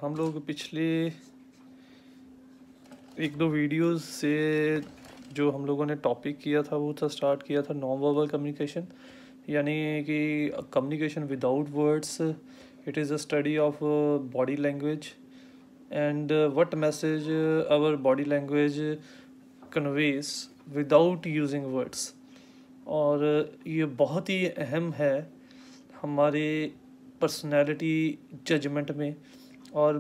हम लोग पिछले एक दो वीडियोस से जो हम लोगों ने टॉपिक किया था वो था स्टार्ट किया था नॉन वर्बल कम्युनिकेशन, यानी कि communication without words. It is a study of body language and what message our body language conveys without using words. और ये बहुत ही अहम है हमारे पर्सनैलिटी जजमेंट में। और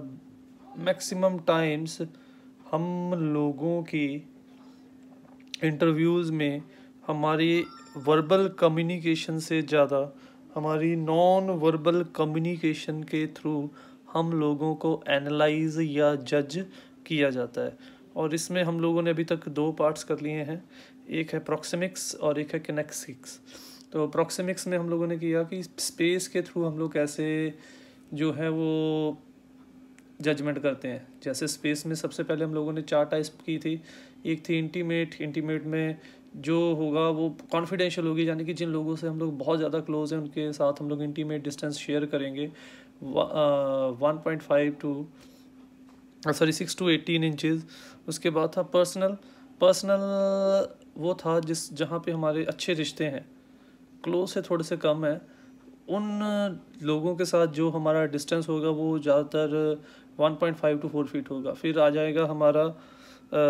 मैक्सिमम टाइम्स हम लोगों की इंटरव्यूज़ में हमारी वर्बल कम्युनिकेशन से ज़्यादा हमारी नॉन वर्बल कम्युनिकेशन के थ्रू हम लोगों को एनालाइज या जज किया जाता है। और इसमें हम लोगों ने अभी तक दो पार्ट्स कर लिए हैं, एक है प्रॉक्सिमिक्स और एक है किनेक्सिक्स। तो प्रॉक्सिमिक्स में हम लोगों ने किया कि स्पेस के थ्रू हम लोग कैसे जो है वो जजमेंट करते हैं। जैसे स्पेस में सबसे पहले हम लोगों ने 4 टाइप की थी। एक थी इंटीमेट में जो होगा वो कॉन्फिडेंशियल होगी, यानी कि जिन लोगों से हम लोग बहुत ज़्यादा क्लोज हैं उनके साथ हम लोग इंटीमेट डिस्टेंस शेयर करेंगे 6 to 18 इंचज़। उसके बाद था पर्सनल वो था जहाँ पे हमारे अच्छे रिश्ते हैं, क्लोज से थोड़े से कम है, उन लोगों के साथ जो हमारा डिस्टेंस होगा वो ज़्यादातर 1.5 to 4 फीट होगा। फिर आ जाएगा हमारा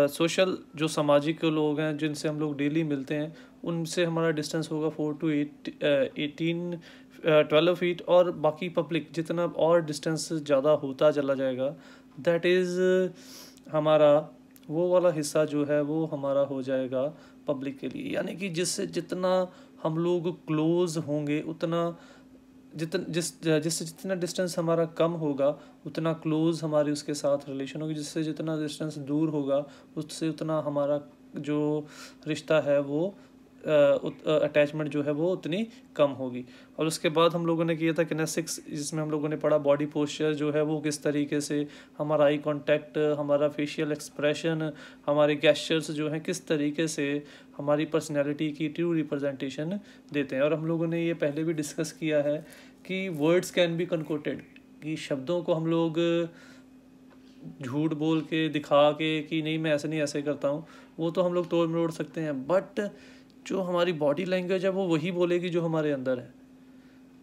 सोशल, जो सामाजिक लोग हैं जिनसे हम लोग डेली मिलते हैं, उनसे हमारा डिस्टेंस होगा 4 to 12 फीट। और बाकी पब्लिक जितना और डिस्टेंस ज़्यादा होता चला जाएगा, दैट इज़ हमारा वो वाला हिस्सा जो है वो हमारा हो जाएगा पब्लिक के लिए। यानी कि जिससे जितना हम लोग क्लोज होंगे उतना जिससे जितना डिस्टेंस हमारा कम होगा उतना क्लोज हमारी उसके साथ रिलेशन होगी। जिससे जितना डिस्टेंस दूर होगा उससे उतना हमारा जो रिश्ता है वो अटैचमेंट जो है वो उतनी कम होगी। और उसके बाद हम लोगों ने किया था किनेसिक्स, जिसमें हम लोगों ने पढ़ा बॉडी पोस्चर जो है वो किस तरीके से, हमारा आई कांटेक्ट, हमारा फेशियल एक्सप्रेशन, हमारे गेस्चर्स जो हैं किस तरीके से हमारी पर्सनैलिटी की ट्रू रिप्रेजेंटेशन देते हैं। और हम लोगों ने ये पहले भी डिस्कस किया है कि वर्ड्स कैन बी कनकोटेड, कि शब्दों को हम लोग झूठ बोल के दिखा के कि नहीं मैं ऐसे नहीं ऐसे करता हूँ, वो तो हम लोग तोड़ मरोड़ सकते हैं, बट जो हमारी बॉडी लैंग्वेज है वो वही बोलेगी जो हमारे अंदर है।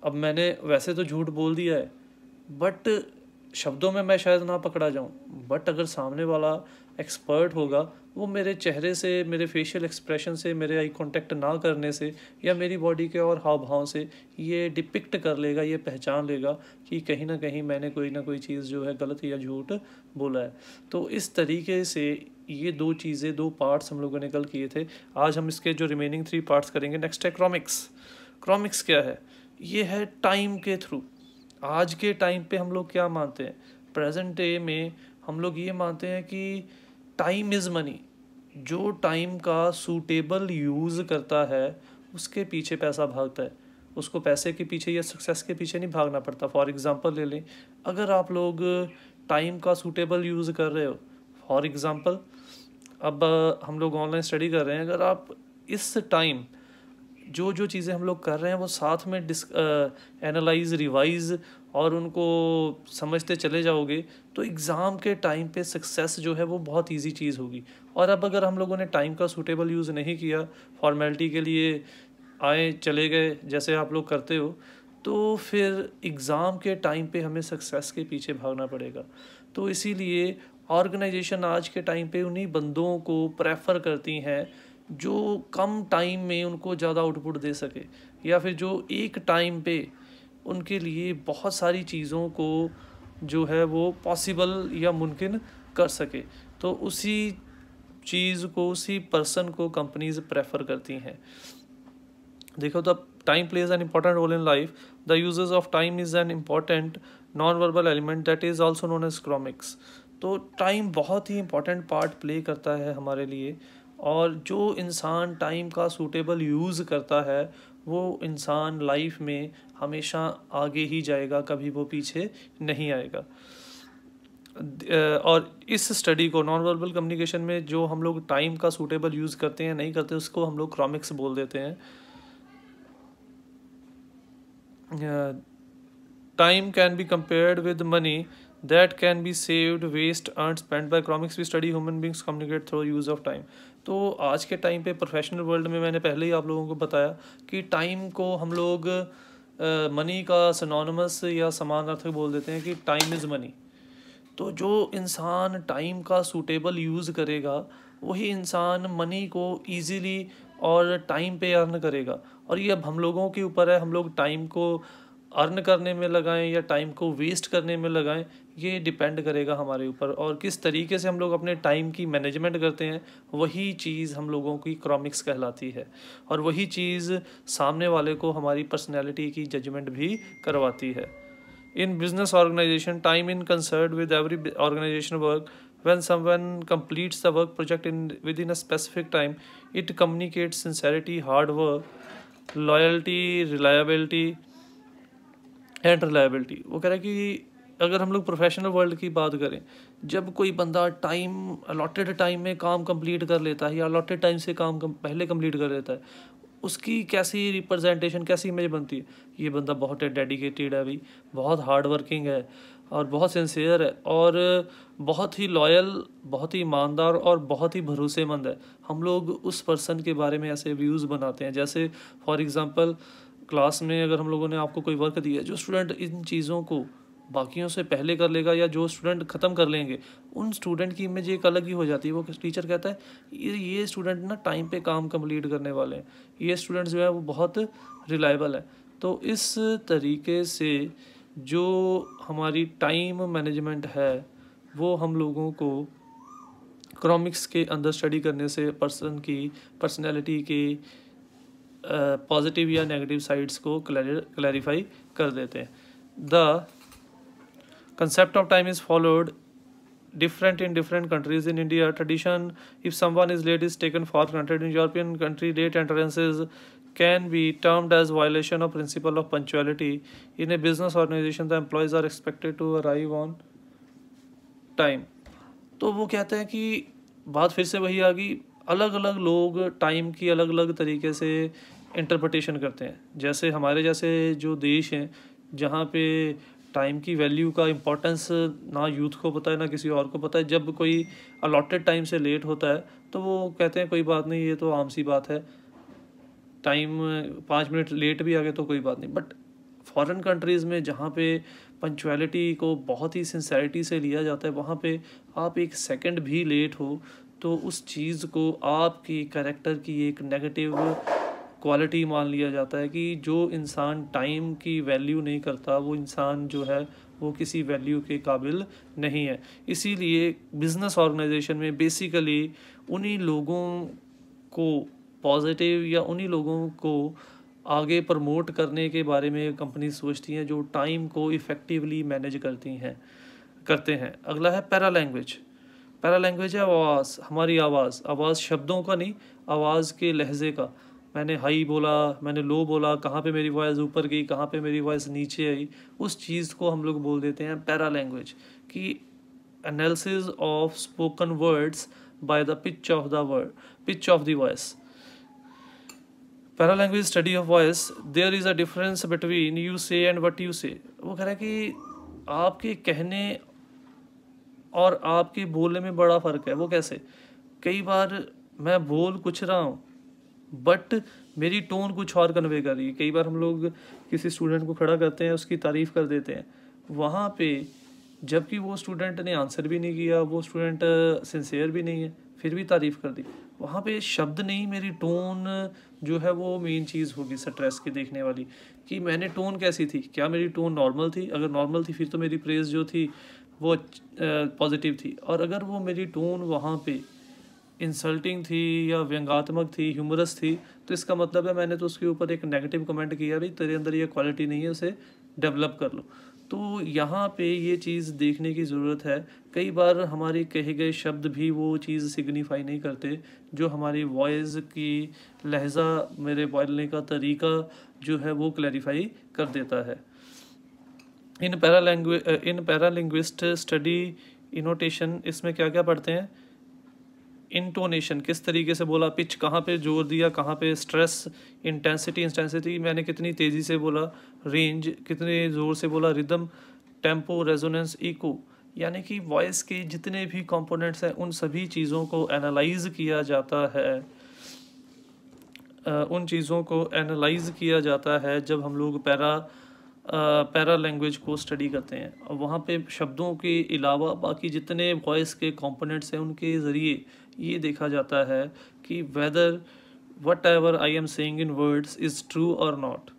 अब मैंने वैसे तो झूठ बोल दिया है, बट शब्दों में मैं शायद ना पकड़ा जाऊं, बट अगर सामने वाला एक्सपर्ट होगा वो मेरे चेहरे से, मेरे फेशियल एक्सप्रेशन से, मेरे आई कांटेक्ट ना करने से या मेरी बॉडी के और हाव भाव से ये डिपिक्ट कर लेगा, ये पहचान लेगा कि कहीं ना कहीं मैंने कोई ना कोई चीज़ जो है गलत या झूठ बोला है। तो इस तरीके से ये दो चीज़ें, दो पार्ट्स हम लोगों ने कल किए थे। आज हम इसके जो रिमेनिंग 3 पार्ट्स करेंगे। नेक्स्ट है क्रोमिक्स क्या है? ये है टाइम के थ्रू। आज के टाइम पे हम लोग क्या मानते हैं, प्रेजेंट डे में हम लोग ये मानते हैं कि टाइम इज़ मनी। जो टाइम का सूटेबल यूज़ करता है उसके पीछे पैसा भागता है, उसको पैसे के पीछे या सक्सेस के पीछे नहीं भागना पड़ता। फॉर एग्ज़ाम्पल ले लें, अगर आप लोग टाइम का सूटेबल यूज़ कर रहे हो, फॉर एग्ज़ाम्पल अब हम लोग ऑनलाइन स्टडी कर रहे हैं, अगर आप इस टाइम जो जो चीज़ें हम लोग कर रहे हैं वो साथ में एनालाइज, रिवाइज और उनको समझते चले जाओगे तो एग्ज़ाम के टाइम पे सक्सेस जो है वो बहुत इजी चीज़ होगी। और अब अगर हम लोगों ने टाइम का सूटेबल यूज़ नहीं किया, फॉर्मेलिटी के लिए आए चले गए जैसे आप लोग करते हो, तो फिर एग्ज़ाम के टाइम पे हमें सक्सेस के पीछे भागना पड़ेगा। तो इसीलिए ऑर्गेनाइजेशन आज के टाइम पे उन्हीं बंदों को प्रेफर करती हैं जो कम टाइम में उनको ज़्यादा आउटपुट दे सके, या फिर जो एक टाइम पे उनके लिए बहुत सारी चीज़ों को जो है वो पॉसिबल या मुमकिन कर सके। तो उसी चीज़ को, उसी पर्सन को कंपनीज प्रेफर करती हैं। देखो, the time plays an important role in life. The uses of time is an important non verbal element that is also known as chronemics. तो टाइम बहुत ही इंपॉर्टेंट पार्ट प्ले करता है हमारे लिए, और जो इंसान टाइम का सूटेबल यूज़ करता है वो इंसान लाइफ में हमेशा आगे ही जाएगा, कभी वो पीछे नहीं आएगा। और इस स्टडी को, नॉन वर्बल कम्युनिकेशन में जो हम लोग टाइम का सूटेबल यूज़ करते हैं नहीं करते, उसको हम लोग क्रोमिक्स बोल देते हैं। Time can be compared with money that can be saved, waste earned, spent by economics we study human beings communicate through use of time। तो आज के टाइम पे प्रोफेशनल वर्ल्ड में मैंने पहले ही आप लोगों को बताया कि टाइम को हम लोग मनी का सिनोनिमस या समान अर्थ बोल देते हैं कि टाइम इज़ मनी। तो जो इंसान टाइम का सूटेबल यूज़ करेगा वही इंसान मनी को ईज़िली और टाइम पे अर्न करेगा। और ये अब हम लोगों के ऊपर है, हम लोग टाइम को अर्न करने में लगाएं या टाइम को वेस्ट करने में लगाएं, ये डिपेंड करेगा हमारे ऊपर। और किस तरीके से हम लोग अपने टाइम की मैनेजमेंट करते हैं वही चीज़ हम लोगों की इकोनॉमिक्स कहलाती है। और वही चीज़ सामने वाले को हमारी पर्सनैलिटी की जजमेंट भी करवाती है। In business organization, time in concert with every organization work. When someone completes the work project within a specific time, it communicates sincerity, hard work, loyalty, reliability and reliability। वो कह रहा है कि अगर हम लोग प्रोफेशनल वर्ल्ड की बात करें, जब कोई बंदा टाइम अलॉटेड टाइम में काम कंप्लीट कर लेता है या अलॉटेड टाइम से काम पहले कंप्लीट कर लेता है, उसकी कैसी रिप्रेजेंटेशन, कैसी इमेज बनती है, ये बंदा बहुत डेडिकेटेड है भाई, बहुत हार्ड वर्किंग है और बहुत सिंसियर है और बहुत ही लॉयल, बहुत ही ईमानदार और बहुत ही भरोसेमंद है। हम लोग उस पर्सन के बारे में ऐसे व्यूज़ बनाते हैं। जैसे फॉर एग्ज़ाम्पल क्लास में अगर हम लोगों ने आपको कोई वर्क दिया, जो स्टूडेंट इन चीज़ों को बाकियों से पहले कर लेगा या जो स्टूडेंट ख़त्म कर लेंगे, उन स्टूडेंट की इमेज एक अलग ही हो जाती है। वो टीचर कहता है ये स्टूडेंट ना टाइम पे काम कंप्लीट करने वाले हैं, ये स्टूडेंट जो है वो बहुत रिलायबल है। तो इस तरीके से जो हमारी टाइम मैनेजमेंट है वो हम लोगों को इकोनॉमिक्स के अंदर स्टडी करने से पर्सन की पर्सनैलिटी के पॉजिटिव या नेगेटिव साइड्स को क्लैरिफाई कर देते हैं। The concept of time is followed different in different countries. In India, tradition, if someone is late, is taken for granted. In European country, late entrances can be termed as violation of principle of punctuality. In a business organization, the employees are expected to arrive on time। तो वो कहते हैं कि बात फिर से वही आ गई, अलग अलग लोग टाइम की अलग अलग तरीके से इंटरप्रिटेशन करते हैं। जैसे हमारे जैसे जो देश हैं जहाँ पे टाइम की वैल्यू का इम्पोर्टेंस ना यूथ को पता है ना किसी और को पता है। जब कोई अलॉटेड टाइम से लेट होता है तो वो कहते हैं कोई बात नहीं, ये तो आम सी बात है, टाइम 5 मिनट लेट भी आ गए तो कोई बात नहीं। बट फॉरेन कंट्रीज़ में जहाँ पे पंक्चुअलिटी को बहुत ही सिंसेरिटी से लिया जाता है, वहाँ पे आप एक सेकंड भी लेट हो तो उस चीज़ को आपकी कैरेक्टर की एक नेगेटिव क्वालिटी मान लिया जाता है कि जो इंसान टाइम की वैल्यू नहीं करता वो इंसान जो है वो किसी वैल्यू के काबिल नहीं है। इसीलिए बिज़नेस ऑर्गेनाइजेशन में बेसिकली उन्हीं लोगों को पॉजिटिव या उन्हीं लोगों को आगे प्रमोट करने के बारे में कंपनी सोचती हैं जो टाइम को इफ़ेक्टिवली मैनेज करते हैं। अगला है पैरा लैंग्वेज। पैरा लैंग्वेज है आवाज़, हमारी आवाज़ शब्दों का नहीं, आवाज़ के लहजे का। मैंने हाई बोला, मैंने लो बोला, कहाँ पे मेरी वॉइस ऊपर गई, कहाँ पे मेरी वॉइस नीचे आई, उस चीज़ को हम लोग बोल देते हैं पैरा लैंग्वेज। कि analysis of spoken words by the pitch of the voice. Para language study of voice, there is a difference between you say and what you say. वो कह रहा है कि आपके कहने और आपके बोलने में बड़ा फ़र्क है। वो कैसे? कई बार मैं बोल कुछ रहा हूँ बट मेरी टोन कुछ और कन्वे कर रही है। कई बार हम लोग किसी स्टूडेंट को खड़ा करते हैं, उसकी तारीफ़ कर देते हैं, वहाँ पे जबकि वो स्टूडेंट ने आंसर भी नहीं किया, वो स्टूडेंट सिंसियर भी नहीं है, फिर भी तारीफ़ कर दी। वहाँ पे शब्द नहीं, मेरी टोन जो है वो मेन चीज़ होगी स्ट्रेस की देखने वाली, कि मैंने टोन कैसी थी, क्या मेरी टोन नॉर्मल थी? अगर नॉर्मल थी फिर तो मेरी प्रेज़ जो थी वो पॉजिटिव थी। और अगर वो मेरी टोन वहाँ पे इंसल्टिंग थी या व्यंग्यात्मक थी, ह्यूमरस थी, तो इसका मतलब है मैंने तो उसके ऊपर एक नेगेटिव कमेंट किया, भाई तेरे अंदर ये क्वालिटी नहीं है, उसे डेवलप कर लो। तो यहाँ पे ये चीज़ देखने की ज़रूरत है। कई बार हमारे कहे गए शब्द भी वो चीज़ सिग्निफाई नहीं करते जो हमारी वॉइस की लहजा, मेरे बोलने का तरीका जो है वो क्लैरिफाई कर देता है। इन पैरालिंग्विस्ट स्टडी इनोटेशन, इसमें क्या क्या पढ़ते हैं? इंटोनेशन, किस तरीके से बोला, पिच कहाँ पे जोर दिया, कहाँ पे स्ट्रेस, इंटेंसिटी मैंने कितनी तेज़ी से बोला, रेंज कितने ज़ोर से बोला, रिदम टेम्पो, रेजोनेंस, इको, यानी कि वॉइस के जितने भी कंपोनेंट्स हैं उन सभी चीज़ों को एनालाइज किया जाता है। उन चीज़ों को एनालाइज किया जाता है जब हम लोग पैरा लैंग्वेज को स्टडी करते हैं। और वहाँ पे शब्दों के अलावा बाकी जितने वॉइस के कंपोनेंट्स हैं उनके ज़रिए ये देखा जाता है कि whether what ever I am saying in words is true और not.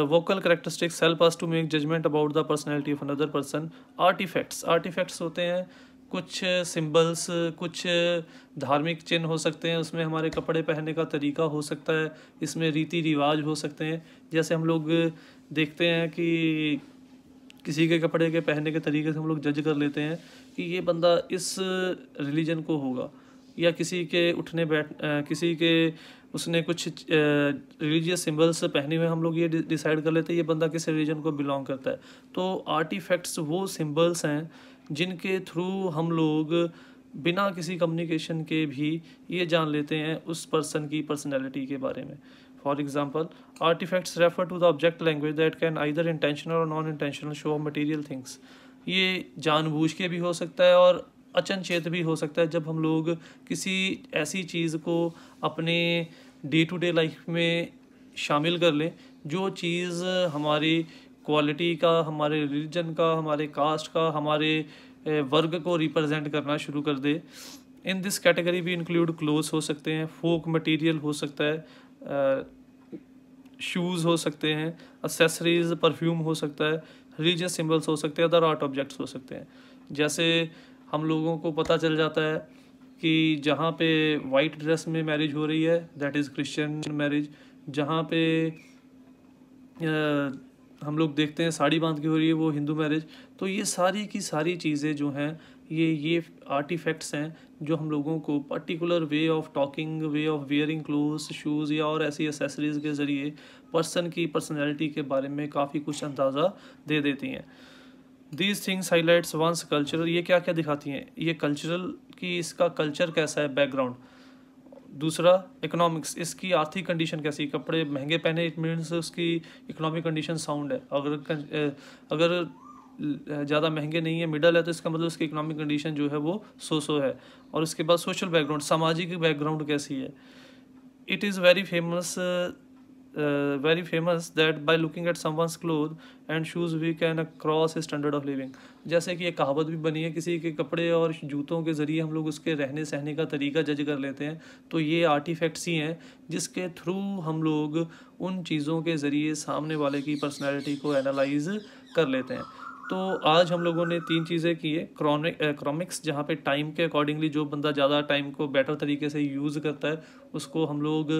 vocal characteristics help us to make judgment about the personality of another person. Artefacts होते हैं कुछ सिंबल्स, कुछ धार्मिक चिन्ह हो सकते हैं, उसमें हमारे कपड़े पहनने का तरीका हो सकता है, इसमें रीति रिवाज हो सकते हैं। जैसे हम लोग देखते हैं कि किसी के कपड़े के पहनने के तरीके से हम लोग जज कर लेते हैं कि ये बंदा इस रिलीजन को होगा, या किसी के किसी के उसने कुछ रिलीजियस सिंबल्स पहने हुए हम लोग ये डिसाइड कर लेते हैं ये बंदा किस रिलीजन को बिलोंग करता है। तो आर्टिफैक्ट्स वो सिंबल्स हैं जिनके थ्रू हम लोग बिना किसी कम्युनिकेशन के भी ये जान लेते हैं उस पर्सन की पर्सनैलिटी के बारे में। For example, artifacts refer to the object language that can either intentional or non intentional show material things. ये जानबूझ के भी हो सकता है और अचनचेत भी हो सकता है। जब हम लोग किसी ऐसी चीज़ को अपने डे टू डे लाइफ में शामिल कर लें जो चीज़ हमारी क्वालिटी का, हमारे रिलीजन का, हमारे कास्ट का, हमारे वर्ग को रिप्रेजेंट करना शुरू कर दे। इन दिस कैटेगरी भी इंक्लूड क्लोथ्स हो सकते हैं, फोक मटेरियल हो सकता है, शूज़ हो सकते हैं, एक्सेसरीज, परफ्यूम हो सकता है, रिलीजियस सिंबल्स हो सकते हैं, अदर आर्ट ऑब्जेक्ट्स हो सकते हैं। जैसे हम लोगों को पता चल जाता है कि जहाँ पे वाइट ड्रेस में मैरिज हो रही है दैट इज़ क्रिश्चियन मैरिज, जहाँ पे हम लोग देखते हैं साड़ी बांध के हो रही है वो हिंदू मैरिज। तो ये सारी की सारी चीज़ें जो हैं ये आर्टिफैक्ट्स हैं जो हम लोगों को particular way of talking, way of wearing clothes, shoes या और ऐसी एसेसरीज़ के ज़रिए पर्सन की पर्सनैलिटी के बारे में काफ़ी कुछ अंदाज़ा दे देती हैं। These things highlights one's cultural, ये क्या क्या दिखाती हैं, ये कल्चरल कि इसका कल्चर कैसा है, बैकग्राउंड। दूसरा इकोनॉमिक्स, इसकी आर्थिक कंडीशन कैसी, कपड़े महंगे पहने इट मीन्स उसकी इकोनॉमिक कंडीशन साउंड है। अगर ज़्यादा महंगे नहीं है, मिडल है, तो इसका मतलब उसकी इकोनॉमिक कंडीशन जो है वो सो है। और उसके बाद सोशल बैकग्राउंड, सामाजिक बैकग्राउंड कैसी है। It is very famous that by looking at someone's cloth and shoes we can cross standard of living. जैसे कि एक कहावत भी बनी है, किसी के कपड़े और जूतों के ज़रिए हम लोग उसके रहने सहने का तरीका जज कर लेते हैं। तो ये आर्टिफैक्ट्स ही हैं जिसके थ्रू हम लोग उन चीज़ों के ज़रिए सामने वाले की पर्सनैलिटी को एनालाइज कर लेते हैं। तो आज हम लोगों ने 3 चीज़ें की है। क्रॉमिक्स, जहाँ पे टाइम के अकॉर्डिंगली जो बंदा ज़्यादा टाइम को बेटर तरीके से यूज़ करता है उसको हम लोग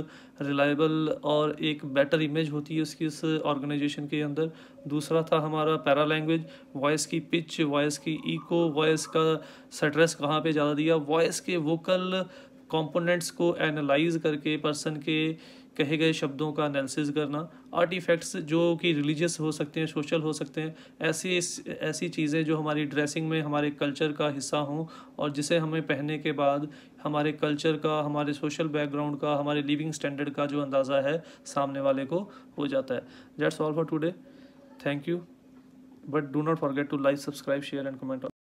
रिलायबल और एक बेटर इमेज होती है उसकी उस ऑर्गेनाइजेशन के अंदर। दूसरा था हमारा पैरा लैंग्वेज, वॉइस की पिच, वॉइस की इको, वॉइस का स्ट्रेस कहाँ पे ज़्यादा दिया, वॉइस के वोकल कंपोनेंट्स को एनालाइज करके पर्सन के कहे गए शब्दों का एनालिसिस करना। आर्टिफैक्ट्स जो कि रिलीजियस हो सकते हैं, सोशल हो सकते हैं, ऐसी चीज़ें जो हमारी ड्रेसिंग में हमारे कल्चर का हिस्सा हों और जिसे हमें पहनने के बाद हमारे कल्चर का, हमारे सोशल बैकग्राउंड का, हमारे लिविंग स्टैंडर्ड का जो अंदाज़ा है सामने वाले को हो जाता है। That's all for today, thank you, but do not forget to like, subscribe, share and comment.